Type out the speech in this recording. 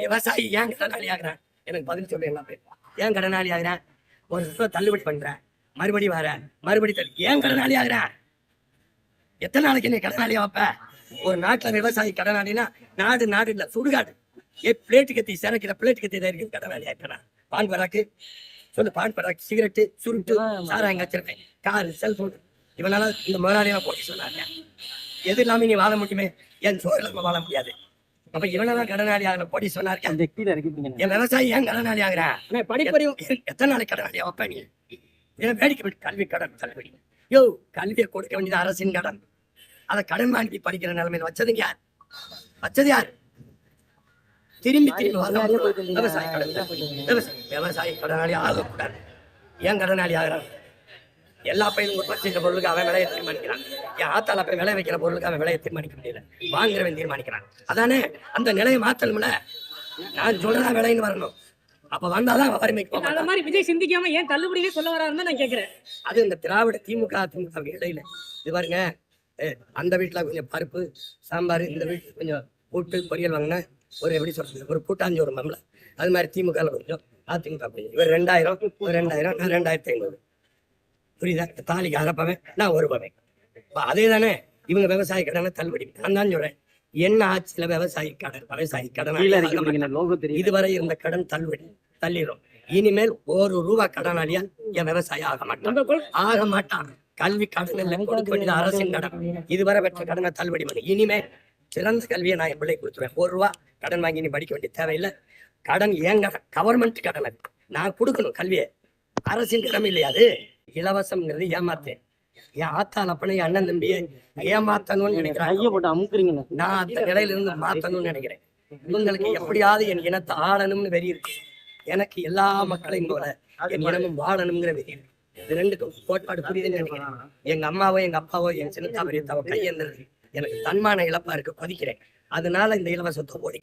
விவசாயி ஏன் கடனாளி ஆகிறான்? எனக்கு பதில் சொல்லுங்க. ஏன் கடனாளி ஆகிறான்? ஒரு வருஷம் தள்ளுபடி பண்றேன், மறுபடியும் வர மறுபடியும் ஏன் கடனாளி ஆகிறான்? எத்தனை நாளைக்கு நீ கடனாளியா வைப்ப? ஒரு நாட்டுல விவசாயி கடனாளினா நாடு நாடு இல்ல சுடுகாடு. பிளேட்டு கத்தி சிறக்கிற பிளேட்டு கத்தி தான் இருக்கு கடனாளி ஆயிட்டான். பான் பராக்கு சொல்லு, பான் பராக்கு, சிகரெட்டு, சுருட்டு, சாராயம் வச்சிருக்கேன், காரு, செல்போன். இவனால இந்த முதலாளியெல்லாம் போட்டி சொன்னாங்க. எது இல்லாம நீ வாழ முடியுமே? என் சோழ வாழ முடியாது. அப்ப இவனதான் கடனாளி ஆகல போட்டி சொன்னாரு. என் விவசாயி ஏன் கடனாளி ஆகிறான்? படிப்பறிவு எத்தனை நாளைக்கு கடனாளியா வைப்ப நீ? வேடிக்கை விட்டு கல்வி கடன் தள்ளுபடி. யோ, கல்வியை கொடுக்க வேண்டியது அரசின் கடன். அதை கடன் வாங்கி படிக்கிற நிலைமையில வச்சதுங்க யார்? வச்சது யார்? திரும்பி விவசாய கடன். விவசாயி கடனாளி ஆகக்கூடாது. ஏன் கடனாளி ஆகிறான்? எல்லா பையனும் உற்பத்தி செய்கிற பொருளுக்கு அவன் விலையை தீர்மானிக்கிறான். என் ஆத்தால போய் விலை வைக்கிற பொருளுக்கு அவன் விலையை தீர்மானிக்க முடியல, வாங்குறவன் தீர்மானிக்கிறான். அதானே அந்த நிலையை மாத்தணும்ல. நான் சொல்றதா விலைன்னு வரணும். அப்ப வந்தாதான் வறுமைக்கு. அந்த மாதிரி விஜய் சிந்திக்காம ஏன் தள்ளுபடியே சொல்ல வராருன்னு நான் கேட்கிறேன். அது இந்த திராவிட திமுக இடையில இது பாருங்க. அந்த வீட்டுல கொஞ்சம் பருப்பு சாம்பார், இந்த வீட்டுல கொஞ்சம் கூட்டு பொரியல் வாங்கினா ஒரு எப்படி சொல்றது, ஒரு கூட்டாஞ்சி ஒரு மம்ல. அது மாதிரி திமுக கொஞ்சம், அதிமுக கொஞ்சம். இவர் 2000, 2000, நான் 2500. புரியுதா? தாலிக்கு அரைப்பவன், நான் ஒருபவன். அதே தானே இவங்க விவசாய கடனை தள்ளுபடி. நான் தான் சொல்றேன், என்ன ஆட்சியில விவசாய கடன் இதுவரை இருந்த கடன் தள்ளிடும். இனிமேல் ₹1 கடனாளியா என் விவசாயம் ஆக மாட்டான். கல்வி கடன் கொடுக்க வேண்டியது அரசின் கடன். இதுவரை பெற்ற கடனை தள்ளுபடி பண்ணி இனிமேல் சிறந்த கல்வியை நான் என் பிள்ளை கொடுத்துருவேன். ₹1 கடன் வாங்கி நீ படிக்க வேண்டிய தேவையில்லை. கடன் ஏன் கடன்? கவர்மெண்ட் கடன். அது நான் கொடுக்கணும் கல்வியை, அரசின் கடமை இல்லையா? அது இலவசம்ங்கிறது ஏமாத்தேன். என் ஆத்தால் அப்பனை அண்ணன் தம்பியை ஏமாத்தணும்னு நினைக்கிறேன். நான் அந்த நிலையில இருந்து மாத்தணும்னு நினைக்கிறேன். இவங்களுக்கு எப்படியாவது என் இனத்தை ஆளணும்னு வெறி இருக்கு. எனக்கு எல்லா மக்களையும் போல என் இனமும் வாழணுங்கிற வெறி இருக்கு. இது ரெண்டுக்கும் கோட்பாடு புரியுதுன்னு நினைக்கிறேன். எங்க அம்மாவோ எங்க அப்பாவோ என் சின்னத்தா பெரியத்தாவோ கையேந்தது எனக்கு தன்மான இழப்பா இருக்கு, பதிக்கிறேன். அதனால இந்த இலவசத்தை ஓடி